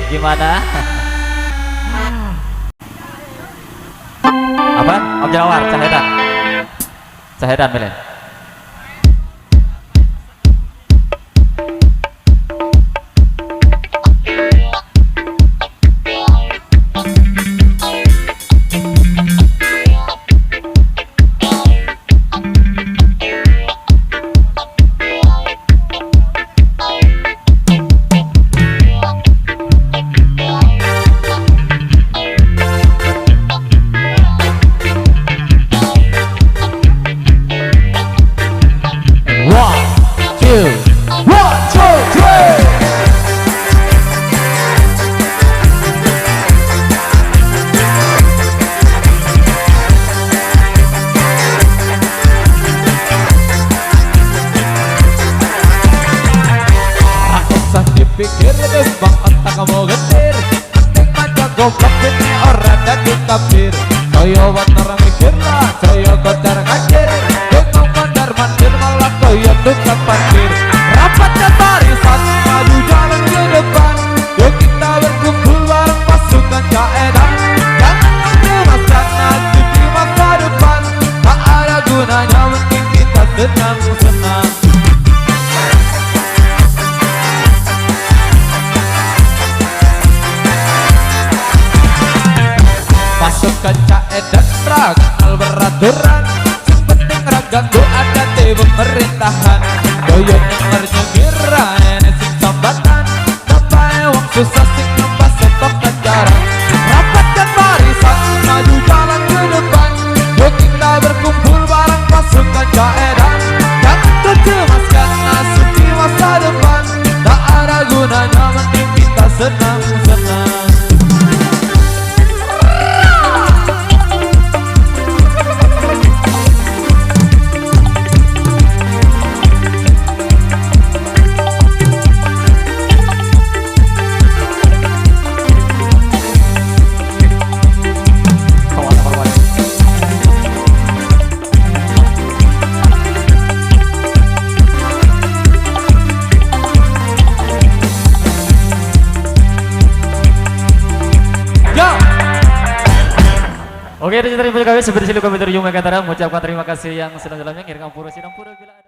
Gimana? Apa? Om Jawar, Cahedan. Cahedan, Belen. Kafir, saya watar mikir lah, saya kocar kacir, bingung mondar mandir malah kaya tukang parkir. Rapat dan barisan, maju jalan ke depan, yuk kita berkumpul bareng pasukan Cahedan. Jangan mencemaskan nasib di masa depan, tak ada gunanya mungkin kita senang-senang. Pasukan Cahedan ragal beraturan, sing penting raganggu ada di pemerintahan. Doyo denger nyengir ene sing sambatan, sampai wong susah sing nembas setok kejaran. Rapat dan barisan maju Oke, dari kami seperti silu kami terjumpa kata mengucapkan terima kasih yang sedalam-dalamnya. Ngiring ampura sidang pura bila ada